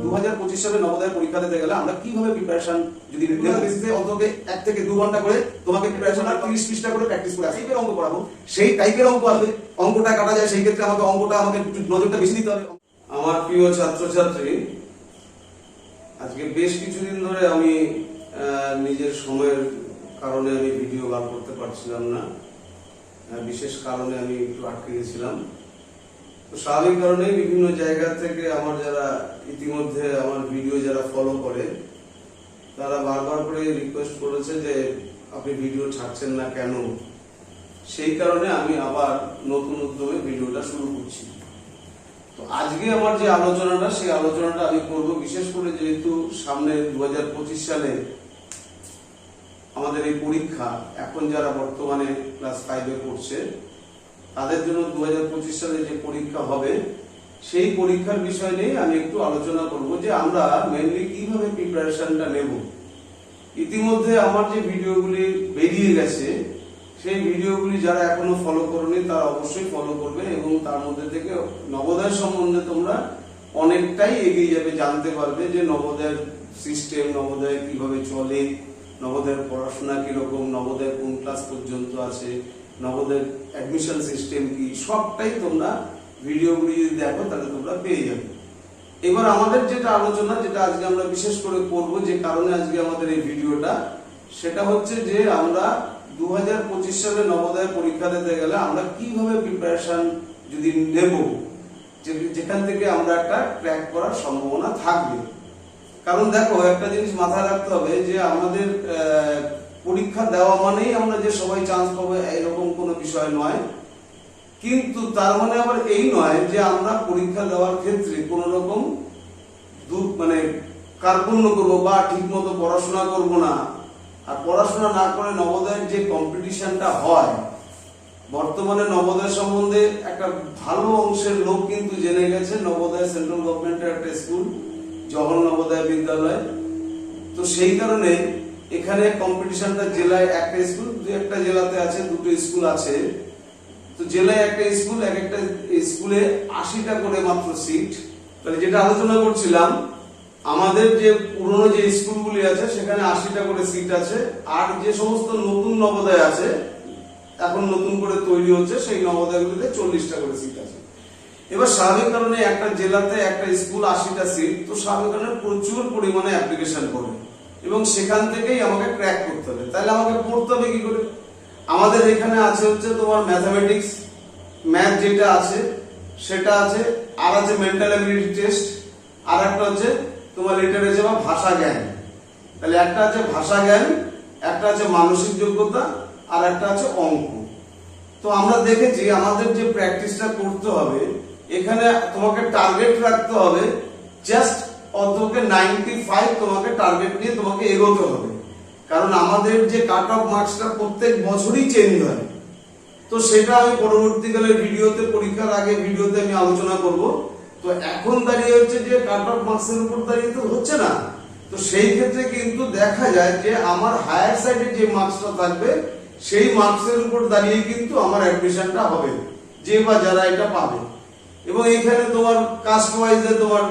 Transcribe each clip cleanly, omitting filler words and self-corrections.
2025 সালে নবোদয় পরীক্ষা দিতে গেলে আমরা কিভাবে প্রিপারেশন যদি বেসিসে অন্তত 1 থেকে 2 ঘন্টা করে তোমাকে প্রিপারেশন আর 30 পৃষ্ঠা করে প্র্যাকটিস করে টাইপের অঙ্ক করাবো, সেই টাইপের অঙ্ক আসবে, অঙ্কটা কাটা যায়, সেই ক্ষেত্রে আমাকে একটু নজরটা বেশি দিতে হবে। আমার প্রিয় ছাত্রছাত্রী, আজকে বেশ কিছুদিন ধরে আমি নিজের সময়ের কারণে আমি ভিডিও বার করতে পারছিলাম না। বিশেষ কারণে আমি একটু আটকে গেছিলাম। তো স্বাভাবিক কারণে বিভিন্ন জায়গা থেকে আমার যারা ইতিমধ্যে আমার ভিডিও যারা ফলো করে তারা বারবার করে রিকোয়েস্ট করেছে যে আপনি ভিডিও ছাড়ছেন না কেন। সেই কারণে আমি আবার নতুন উদ্যমে ভিডিওটা শুরু করছি। তো আজকে আমার যে আলোচনাটা, সেই আলোচনাটা আমি করব বিশেষ করে যেহেতু সামনে 2025 সালে আমাদের এই পরীক্ষা, এখন যারা বর্তমানে ক্লাস 5-এ পড়ছে তাদের জন্য 2025 সালে যে পরীক্ষা হবে সেই পরীক্ষার বিষয় নিয়ে আমি একটু আলোচনা করব যে আমরা মেইনলি কিভাবে প্রিপারেশনটা নেব। ইতিমধ্যে আমার যে ভিডিওগুলি বেরিয়ে গেছে সেই ভিডিওগুলি যারা এখনো ফলো করোনি তারা অবশ্যই ফলো করবে এবং তার মধ্যে থেকে নবোদয় সম্বন্ধে তোমরা অনেকটাই এগিয়ে যাবে, জানতে পারবে যে নবোদয়ের সিস্টেম, নবোদয় কিভাবে চলে, নবোদয়ের পড়াশোনা কিরকম, নবোদয় কোন ক্লাস পর্যন্ত আছে, নবোদয়ের অ্যাডমিশন সিস্টেম কি, সবটাই তোমরা ভিডিওগুলি যদি দেখো তাহলে তোমরা পেয়ে যাবে। এবার আমাদের যেটা আলোচনা, যেটা আজকে আমরা বিশেষ করে করব, যে কারণে আজকে আমাদের এই ভিডিওটা, সেটা হচ্ছে যে আমরা 2025 সালে নবোদয় পরীক্ষা দিতে গেলে আমরা কিভাবে প্রিপারেশন যদি নেব, যেখান থেকে আমরা একটা ক্র্যাক করার সম্ভাবনা থাকবে। কারণ দেখো, একটা জিনিস মাথায় রাখতে হবে যে আমাদের পরীক্ষা দেওয়া মানেই আমরা যে সবাই চান্স পাবো এরকম কোনো বিষয় নয়, কিন্তু তার মানে আবার এই নয় যে আমরা পরীক্ষা দেওয়ার ক্ষেত্রে কোনো রকম কার্পণ্য করবো বা ঠিক মতো পড়াশোনা করবো না। আর পড়াশোনা না করে নবোদয়ের যে কম্পিটিশনটা হয়, বর্তমানে নবোদয় সম্বন্ধে একটা ভালো অংশের লোক কিন্তু জেনে গেছে নবোদয় সেন্ট্রাল গভর্নমেন্টের একটা স্কুল, জওহর নবোদয় বিদ্যালয়। তো সেই কারণে এখানে কম্পিটিশনটা জেলায় একটা স্কুল, একটা জেলাতে আছে, দুটো স্কুল আছে। তো জেলায় একটা স্কুল, এক একটা স্কুলে 80টা করে মাত্র সিট। তাহলে যেটা আলোচনা করছিলাম, আমাদের যে পুরনো যে স্কুলগুলি আছে সেখানে 80টা করে সিট আছে, আর যে সমস্ত নতুন নবোদয় আছে, এখন নতুন করে তৈরি হচ্ছে, সেই নবোদয়গুলিতে 40টা করে সিট আছে। এবার স্বাভাবিক কারণে একটা জেলাতে একটা স্কুল 80টা সিট, তো স্বাভাবিক কারণে প্রচুর পরিমাণে অ্যাপ্লিকেশন করে এবং সেখান থেকেই আমাকে ক্র্যাক করতে হবে। তাহলে আমাকে পড়তে হবে কি করে? আমাদের এখানে আছে হচ্ছে তোমার ম্যাথমেটিক্স, ম্যাথ যেটা আছে সেটা আছে, আর আছে মেন্টাল অ্যাবিলিটি টেস্ট, আর একটা হচ্ছে তোমার লিটারেচার বা ভাষা জ্ঞান। তাহলে একটা আছে ভাষা জ্ঞান, একটা আছে মানসিক যোগ্যতা, আর একটা আছে অঙ্ক। তো আমরা দেখেছি আমাদের যে প্র্যাকটিসটা করতে হবে, এখানে তোমাকে টার্গেট রাখতে হবে, জাস্ট অন্তত 95 তোমাকে টার্গেট নিয়ে তোমাকে এগোতে হবে। কারণ আমাদের যে কাট অফ মার্কসটা প্রত্যেক বছরই চেঞ্জ হয়। তো সেটা আমি পরবর্তীকালে ভিডিওতে, পরীক্ষার আগে ভিডিওতে আমি আলোচনা করব। তো এখন দাঁড়িয়ে হচ্ছে যে কাট অফ মার্কসের উপর দাঁড়িয়ে তো হচ্ছে না। তো সেই ক্ষেত্রে কিন্তু দেখা যায় যে আমার হায়ার সাইডে যে মার্কসটা থাকবে সেই মার্কসের উপর দাঁড়িয়ে কিন্তু আমার অ্যাডমিশনটা হবে, যে বা যারা এটা পাবে। এবং এখানে তোমার কাস্ট ওয়াইজে তোমার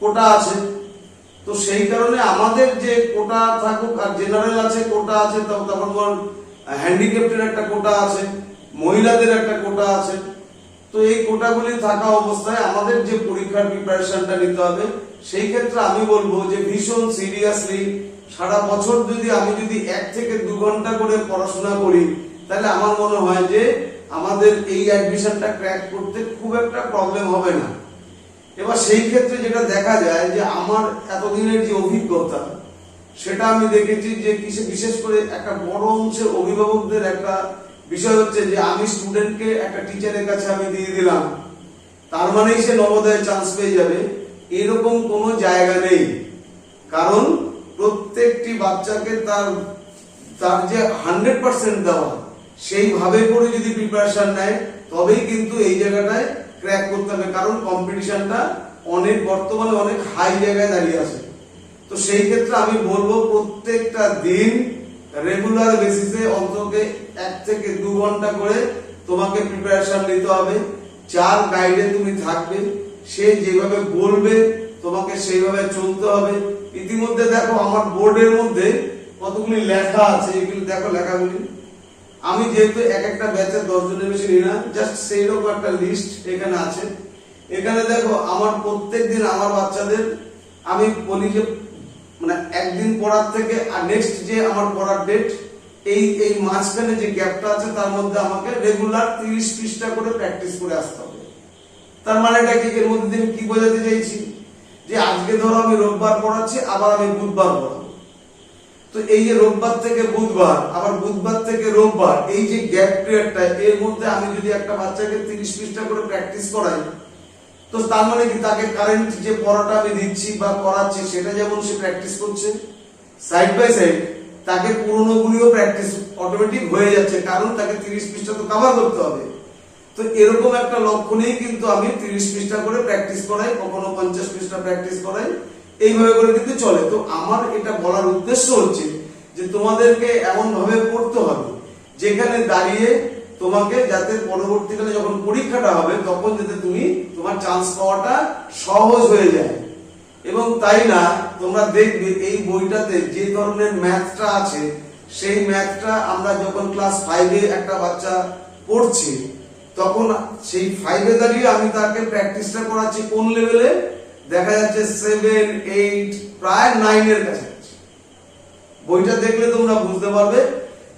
কোটা আছে। তো সেই কারণে আমাদের যে কোটা থাকুক, আর জেনারেল আছে, কোটা আছে, তারপর তোমার হ্যান্ডিক্যাপ্টের একটা কোটা আছে, মহিলাদের একটা কোটা আছে। তো এই কোটাগুলি থাকা অবস্থায় আমাদের যে পরীক্ষার প্রিপারেশনটা নিতে হবে, সেই ক্ষেত্রে আমি বলবো যে ভীষণ সিরিয়াসলি সারা বছর আমি যদি 1 থেকে 2 ঘন্টা করে পড়াশোনা করি, তাহলে আমার মনে হয় যে আমাদের এই অ্যাডমিশনটা ক্র্যাক করতে খুব একটা প্রবলেম হবে না। এবার সেই ক্ষেত্রে যেটা দেখা যায় যে আমার এতদিনের যে অভিজ্ঞতা, সেটা আমি দেখেছি যে বিশেষ করে একটা বড় অংশের অভিভাবকদের একটা বিষয় হচ্ছে যে আমি স্টুডেন্টকে একটা টিচারের কাছে আমি দিয়ে দিলাম, তার মানেই সে নবোদয়ে চান্স পেয়ে যাবে, এরকম কোনো জায়গা নেই। কারণ প্রত্যেকটি বাচ্চাকে তার যে 100% দেওয়া, সেইভাবে করে যদি প্রিপারেশন নেয় তবেই কিন্তু এই জায়গাটায় ক্র্যাক করতে হবে। কারণ কম্পিটিশনটা বর্তমানে অনেক হাই জায়গায় দাঁড়িয়ে আছে। তো সেই ক্ষেত্রে আমি বলবো প্রত্যেকটা দিন রেগুলার বেসিসে অন্তত 1 থেকে 2 ঘন্টা করে তোমাকে প্রিপারেশন নিতে হবে। যার গাইডে তুমি থাকবে, সে যেভাবে বলবে তোমাকে সেইভাবে চলতে হবে। ইতিমধ্যে দেখো আমার বোর্ডের মধ্যে কতগুলি লেখা আছে, এগুলি দেখো লেখাগুলি। আমি যেহেতু এক একটা ব্যাচে 10 জনের বেশি নিই না, জাস্ট সেই রকম একটা লিস্ট এখানে আছে। এখানে দেখো আমার প্রত্যেকদিন আমার বাচ্চাদের আমি বলি যে মানে একদিন পড়ার থেকে আর নেক্সট যে আমার পড়ার ডেট, এই মাঝখানে যে গ্যাপটা আছে তার মধ্যে আমাকে রেগুলার 30 পৃষ্ঠা করে প্র্যাকটিস করে আসতে হবে। তার মানেটা কি, এর মধ্যে আমি কি বোঝাতে চাইছি, যে আজকে ধরো আমি রোববার পড়াচ্ছি, আবার আমি বুধবার পড়াবো, তো এই যে রোববার থেকে বুধবার, আবার বুধবার থেকে রোববার, এই যে গ্যাপ পিরিয়ডটা, এর মধ্যে আমি যদি একটা বাচ্চাকে 30 পৃষ্ঠা করে প্র্যাকটিস করাই, তো তার মানে কি তাকে কারেন্ট যে পড়াটা আমি দিচ্ছি বা করাচ্ছি সেটা যেমন সে প্র্যাকটিস করছে, সাইড বাই সাইড তাকে পুরনো গুলিও প্র্যাকটিস অটোমেটিক হয়ে যাচ্ছে, কারণ তাকে 30 পৃষ্ঠা তো কভার করতে হবে। তো এরকম একটা লক্ষ্য নিয়ে কিন্তু আমি 30 পৃষ্ঠা করে প্র্যাকটিস করাই, কখনো 50 পৃষ্ঠা প্র্যাকটিস করাই, এইভাবে করে কিন্তু চলে। তো আমার এটা বলার উদ্দেশ্য হচ্ছে যে তোমাদেরকে এমন ভাবে পড়তে হবে যেখানে দাঁড়িয়ে তোমাকে যাতে পরবর্তীকালে যখন পরীক্ষাটা হবে তখন যাতে তুমি তোমার চান্স পাওয়াটা সহজ হয়ে যায়। এবং তাই না, তোমরা দেখবে এই বইটাতে যে ধরনের ম্যাথটা আছে, সেই ম্যাথটা আমরা যখন ক্লাস 5-এ একটা বাচ্চা পড়ছে, তখন সেই 5-এ দাঁড়িয়ে আমি তাকে প্র্যাকটিসটা করাচ্ছি কোন লেভেলে, দেখা যাচ্ছে 7, 8, প্রায় 9 এর কাছাকাছি। বইটা দেখলে তোমরা বুঝতে পারবে।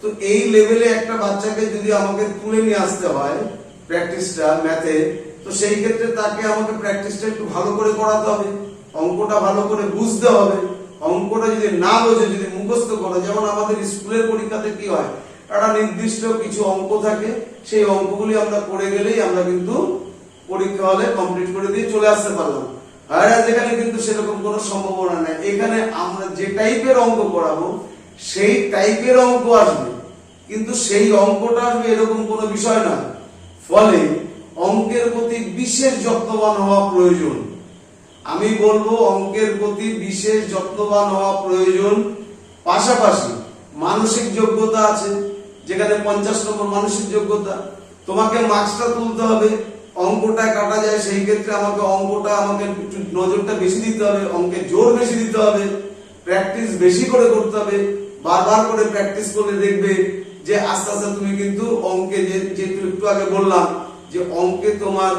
তো এই লেভেলে একটা বাচ্চাকে যদি আমাকে তুলে নিয়ে আসতে হয় প্র্যাকটিসটা ম্যাথে, তো সেই ক্ষেত্রে তাকে আমাকে প্র্যাকটিসটা একটু ভালো করে করাতে হবে, অঙ্কটা ভালো করে বুঝতে হবে। অঙ্কটা যদি না বোঝে, যদি মুখস্থ করো, যেমন আমাদের স্কুলের পরীক্ষাতে কি হয়, একটা নির্দিষ্ট কিছু অঙ্ক থাকে, সেই অঙ্কগুলি আমরা করে গেলেই আমরা কিন্তু পরীক্ষা হলে কমপ্লিট করে দিয়ে চলে আসতে পারলাম। আর এখানে কিন্তু সেরকম কোনো সম্ভাবনা নেই। এখানে আমরা যে টাইপের অঙ্ক করাবো সেই টাইপের অঙ্ক আসবে, কিন্তু সেই অঙ্কটা আসবে এরকম কোনো বিষয় না। ফলে অঙ্কের প্রতি বিশেষ যত্নবান হওয়া প্রয়োজন। আমি বলবো অঙ্কের প্রতি বিশেষ যত্নবান হওয়া প্রয়োজন। পাশাপাশি মানসিক যোগ্যতা আছে, যেখানে 50 নম্বর মানসিক যোগ্যতা, তোমাকে মার্কসটা তুলতে হবে। অঙ্কটা কাটা যায়, সেই ক্ষেত্রে আমাকে একটু নজরটা বেশি দিতে হবে, অঙ্কে জোর বেশি দিতে হবে, প্র্যাকটিস বেশি করে করতে হবে। বারবার করে প্র্যাকটিস করলে দেখবে যে আস্তে আস্তে তুমি কিন্তু অঙ্কে, যে একটু আগে বললাম যে অঙ্কে তোমার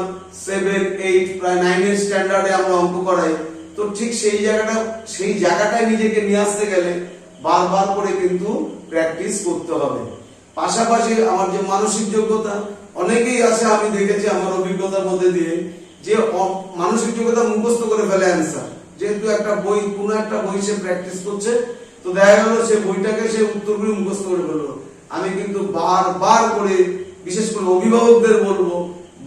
7, 8, প্রায় 9 এর স্ট্যান্ডার্ডে আমরা অঙ্ক করাই, তো ঠিক সেই জায়গাটায় নিজেকে নিয়ে আসতে গেলে বারবার করে কিন্তু প্র্যাকটিস করতে হবে। পাশাপাশি আমার যে মানসিক যোগ্যতা, অনেকেই আছে আমি দেখেছি আমার অভিজ্ঞতার মধ্যে দিয়ে, যে মানসিক যোগ্যতা মুখস্থ করে ফেলে অ্যান্সার, যেহেতু একটা বই, কোনো একটা বই সে প্র্যাকটিস করছে, তো দেখা গেল সে বইটাকে সে উত্তরগুলি মুখস্থ করে ফেললো। আমি কিন্তু বারবার করে, বিশেষ করে অভিভাবকদের বলবো,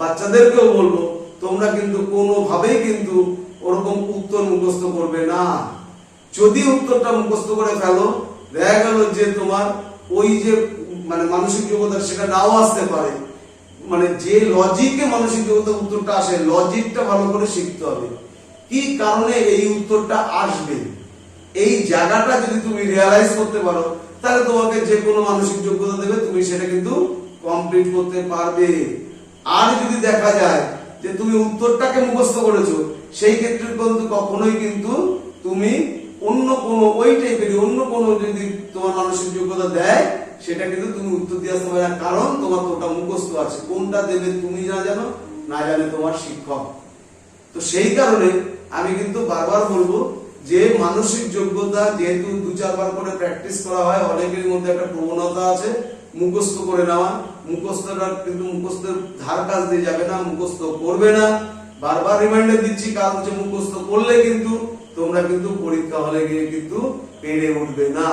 বাচ্চাদেরকেও বলবো, তোমরা কিন্তু কোনোভাবেই কিন্তু ওরকম উত্তর মুখস্থ করবে না। যদি উত্তরটা মুখস্থ করে ফেলো, দেখা গেল যে তোমার ওই যে মানে মানসিক যোগ্যতা সেটা নাও আসতে পারে। মানে যে লজিকে মানসিক যোগ্যতা উত্তরটা আসে, লজিকটা ভালো করে শিখতে হবে, কি কারণে এই উত্তরটা আসবে, এই জায়গাটা যদি তুমি রিয়ালাইজ করতে পারো, তাহলে তোমাকে যে কোনো মানসিক যোগ্যতা দেবে, তুমি সেটা কিন্তু কমপ্লিট করতে পারবে। আর যদি দেখা যায় যে তুমি উত্তরটাকে মুখস্থ করেছো, সেই ক্ষেত্রে কিন্তু কখনোই কিন্তু তুমি অন্য কোনো ওই টাইপের অন্য কোনো যদি তোমার মানসিক যোগ্যতা দেয়, সেটা কিন্তু তুমি উত্তর দিয়ে আসতে পারবে না, কারণ তোমার তো ওটা মুখস্থ আছে। কোনটা দেবে তুমি না জানো, না জানে তোমার শিক্ষক। তো সেই কারণে আমি কিন্তু বারবার বলবো যে মানসিক যোগ্যতা যেহেতু 2-4 বার করে প্র্যাকটিস করা হয়, অনেকের মধ্যে একটা প্রবণতা আছে মুখস্থ করে নেওয়া। মুখস্থটা কিন্তু মুখস্থের ধার কাজ দিয়ে যাবে না, মুখস্থ করবে না। বারবার রিমাইন্ডার দিচ্ছি, কারণ হচ্ছে মুখস্থ করলে কিন্তু তোমরা কিন্তু পরীক্ষা হলে গিয়ে কিন্তু পেরে উঠবে না।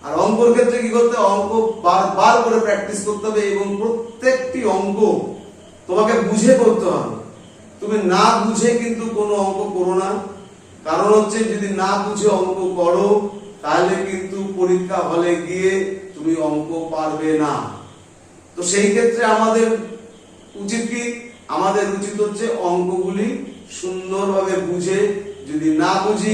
আর অঙ্কর ক্ষেত্রে কি করতে হবে, অঙ্ক বারবার করে প্র্যাকটিস করতে হবে, এবং প্রত্যেকটি অঙ্ক তোমাকে বুঝে করতে হবে। তুমি না বুঝে কিন্তু কোনো অঙ্ক করো না, কারণ হচ্ছে যদি না বুঝে অঙ্ক করো তাহলে কিন্তু পরীক্ষা হলে গিয়ে তুমি অঙ্ক পারবে না। তো সেই ক্ষেত্রে আমাদের উচিত কি, আমাদের উচিত হচ্ছে অঙ্কগুলি সুন্দরভাবে বুঝে, যদি না বুঝি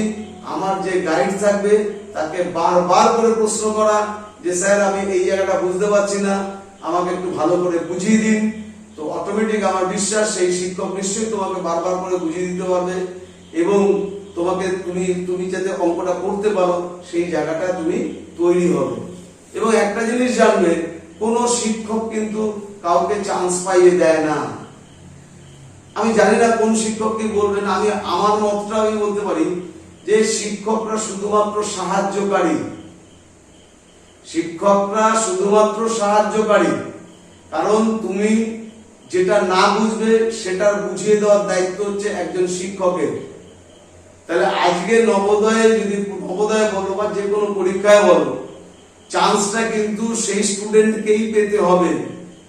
আমার যে গাইড থাকবে তাকে বারবার করে প্রশ্ন করা, যে স্যার আমি এই জায়গাটা বুঝতে পারছি না, আমাকে একটু ভালো করে বুঝিয়ে দিন। তো অটোমেটিক আমার বিশ্বাস সেই শিক্ষক নিশ্চয়ই তোমাকে বারবার করে বুঝিয়ে দিতে পারবে। এবং তোমাকে তুমি যাতে অঙ্কটা করতে পারো সেই জায়গাটা তুমি তৈরি হবে। এবং একটা জিনিস জানবে, কোনো শিক্ষক কিন্তু কাউকে চান্স পাইয়ে দেয় না। আমি জানি না কোন শিক্ষক কি বলবেন, আমি আমার মতটা আমি বলতে পারি যে শিক্ষকরা শুধুমাত্র সাহায্যকারী। শিক্ষকরা শুধুমাত্র সাহায্যকারী, কারণ তুমি যেটা না বুঝবে সেটা বুঝিয়ে দেওয়ার দায়িত্ব হচ্ছে একজন শিক্ষকের। তাহলে আজকে নবোদয়ে বলো বা যে কোনো পরীক্ষায় বলো, চান্সটা কিন্তু সেই স্টুডেন্টকেই পেতে হবে,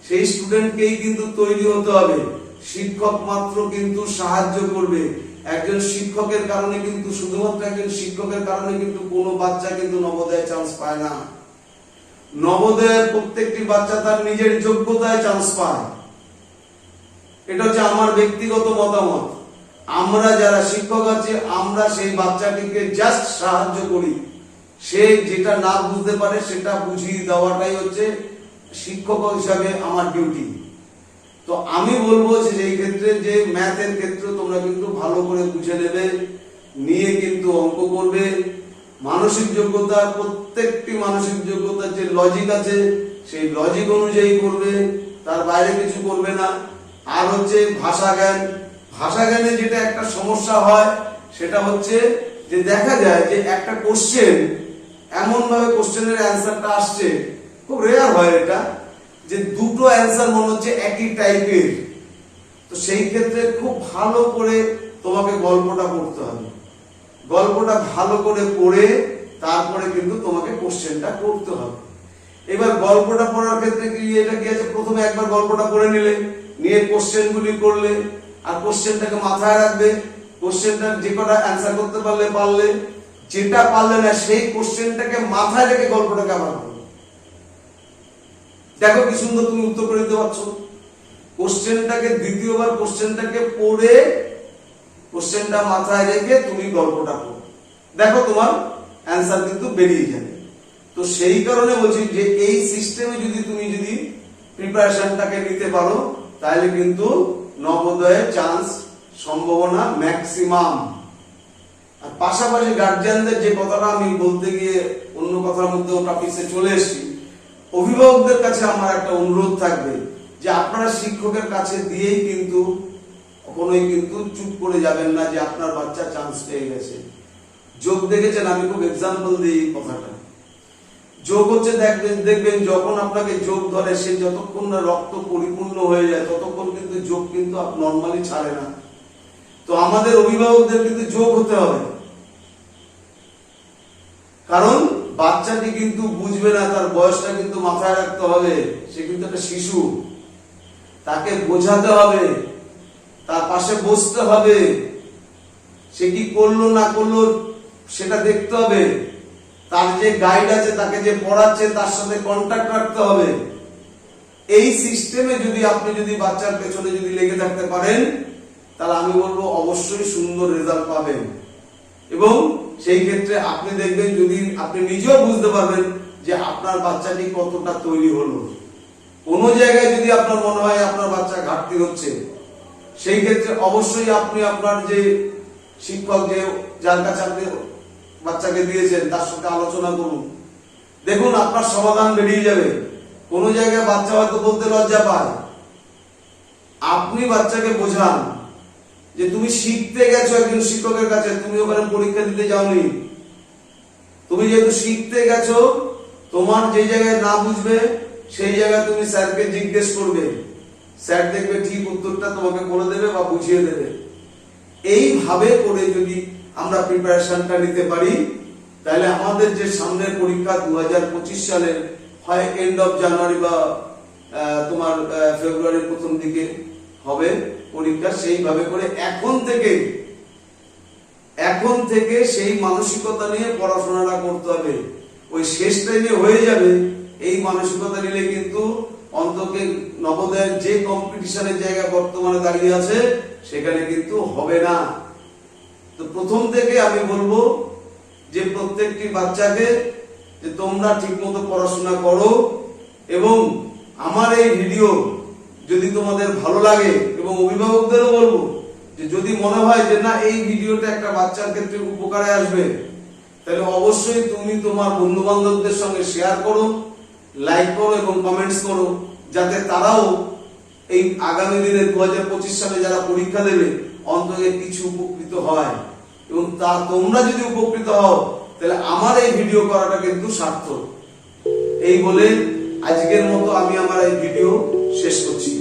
সেই স্টুডেন্টকেই কিন্তু তৈরি হতে হবে। শিক্ষক মাত্র কিন্তু সাহায্য করবে। একজন শিক্ষকের কারণে কিন্তু, শুধুমাত্র একজন শিক্ষকের কারণে কিন্তু কোনো বাচ্চা কিন্তু নবোদয়ে চান্স পায় না। নবোদয়ের প্রত্যেকটি বাচ্চা তার নিজের যোগ্যতায় চান্স পায়। এটা হচ্ছে আমার ব্যক্তিগত মতামত। আমরা যারা শিক্ষক আছি, আমরা সেই বাচ্চাটিকে জাস্ট সাহায্য করি। সে যেটা না বুঝতে পারে সেটা বুঝিয়ে দেওয়াটাই হচ্ছে শিক্ষক হিসাবে আমার ডিউটি। তো আমি বলবো যে এই ক্ষেত্রে, যে ম্যাথের ক্ষেত্রে তোমরা কিন্তু ভালো করে বুঝে নেবে, নিয়ে কিন্তু অঙ্ক করবে। মানসিক যোগ্যতা, প্রত্যেকটি মানসিক যোগ্যতার যে লজিক আছে সেই লজিক অনুযায়ী করবে, তার বাইরে কিছু করবে না। আর হচ্ছে ভাষা জ্ঞান। ভাষা জ্ঞানে যেটা একটা সমস্যা হয় সেটা হচ্ছে যে দেখা যায় যে একটা কোশ্চেন এমন ভাবে কোশ্চেনের অ্যান্সারটা আসছে, খুব রেয়ার হয় এটা, যে দুটো অ্যান্সার মনে হচ্ছে একই টাইপের। তো সেই ক্ষেত্রে খুব ভালো করে তোমাকে গল্পটা পড়তে হবে। গল্পটা ভালো করে পড়ে তারপরে কিন্তু তোমাকে কোশ্চেনটা করতে হবে। এবার গল্পটা পড়ার ক্ষেত্রে কি এটা কি আছে, প্রথমে একবার গল্পটা পড়ে নিলে, নিয়ে কোশ্চেনগুলি করলে, আর কোশ্চেনটাকে মাথায় রাখবে। কোশ্চেনটা যে কটা অ্যান্সার করতে পারলে, যেটা পারলে না সেই কোশ্চেনটাকে মাথায় রেখে গল্পটাকে আবার করবে। দেখো কি সুন্দর তুমি উত্তর করে দিতে পারছো। কোশ্চেনটাকে দ্বিতীয়বার কোশ্চেনটাকে পড়ে, কোশ্চেনটা মাথায় রেখে তুমি গল্পটা করো, দেখো তোমার অ্যান্সার কিন্তু বেরিয়ে যাবে। তো সেই কারণে বলছি যে এই সিস্টেমে তুমি যদি প্রিপারেশনটাকে নিতে পারো, তাহলে কিন্তু নবোদয়ে চান্স সম্ভাবনা ম্যাক্সিমাম। আর পাশাপাশি গার্জিয়ানদের যে কথাটা আমি বলতে গিয়ে অন্য কথার মধ্যে টপিকে চলে এসেছি, অভিভাবকদের কাছে আমার একটা অনুরোধ থাকবে যে আপনারা শিক্ষকের কাছে দিয়েই কিন্তু কখনোই কিন্তু চুপ করে যাবেন না যে আপনার বাচ্চা চান্স পেয়ে গেছে। যোগ দেখেছেন, আমি খুব এক্সাম্পল দিই এই কথাটা। যোগ হচ্ছে দেখবেন যখন আপনাকে যোগ ধরে, সে যতক্ষণ না রক্ত পরিপূর্ণ হয়ে যায় ততক্ষণ কিন্তু যোগ কিন্তু নর্মালি ছাড়ে না। তো আমাদের অভিভাবকদের কিন্তু যোগ হতে হবে, কারণ বাচ্চাটি কিন্তু বুঝবে না, তার বয়সটা কিন্তু মাথায় রাখতে হবে। সে কিন্তু একটা শিশু, তাকে বোঝাতে হবে, তার পাশে বসতে হবে, সে কি করলো না করলো সেটা দেখতে হবে। তার যে গাইড আছে, তাকে যে পড়াচ্ছে, তার সাথে কন্টাক্ট রাখতে হবে। এই সিস্টেমে আপনি যদি বাচ্চার পেছনে লেগে থাকতে পারেন, তাহলে আমি বলবো অবশ্যই সুন্দর রেজাল্ট পাবেন। এবং সেই ক্ষেত্রে আপনি দেখবেন, যদি আপনি নিজেও বুঝতে পারবেন যে আপনার বাচ্চাটি কতটা তৈরি হলো। কোনো জায়গায় যদি আপনার মনে হয় আপনার বাচ্চা ঘাটতি হচ্ছে, সেই ক্ষেত্রে অবশ্যই আপনি আপনার যে শিক্ষক, যার কাছে আপনি বাচ্চাকে দিয়েছেন, তার সাথে আলোচনা করুন। দেখুন আপনার সমাধান বেরিয়ে যাবে। কোনো জায়গায় বাচ্চা হয়তো বলতে লজ্জা পায়, আপনি বাচ্চাকে বোঝান যে তুমি শিখতে গেছো একজন শিক্ষকের কাছে, তুমি ওখানে পরীক্ষা দিতে যাওনি। তুমি যেহেতু শিখতে গেছো, তোমার যে জায়গায় না বুঝবে সেই জায়গায় তুমি স্যারকে জিজ্ঞেস করবে, স্যার দেখবে ঠিক উত্তরটা তোমাকে বলে দেবে বা বুঝিয়ে দেবে। এইভাবে করে যদি আমরা প্রিপারেশনটা নিতে পারি, তাহলে আমাদের যে সামনের পরীক্ষা 2025 সালের হয় এন্ড অফ জানুয়ারি বা তোমার ফেব্রুয়ারির প্রথম দিকে হবে পরীক্ষা, সেইভাবে করে এখন থেকে সেই মানসিকতা নিয়ে পড়াশোনাটা করতে হবে। ওই শেষ টাইমে হয়ে যাবে, এই মানসিকতা নিলে কিন্তু অন্তত নবোদয়ের যে কম্পিটিশনের জায়গা বর্তমানে দাঁড়িয়ে আছে সেখানে কিন্তু হবে না। তো প্রথম থেকে আমি বলবো যে প্রত্যেকটি বাচ্চাকে যে তোমরা ঠিকমতো পড়াশোনা করো, এবং আমার এই ভিডিও যদি তোমাদের ভালো লাগে, এবং অভিভাবকদেরও বলবো যে যদি মনে হয় যে না এই ভিডিওটা একটা বাচ্চার ক্ষেত্রে উপকারে আসবে, তাহলে অবশ্যই তুমি তোমার বন্ধু বান্ধবদের সঙ্গে শেয়ার করো, লাইক করো এবং কমেন্টস করো, যাতে তারাও এই আগামী দিনে 2025 সালে যারা পরীক্ষা দেবে অন্তত কিছু উপকৃত হয়। এবং তা তোমরা যদি উপকৃত হও তাহলে আমার এই ভিডিও করাটা কিন্তু সার্থক। এই বলে আজকের মতো আমি আমার এই ভিডিও শেষ করছি।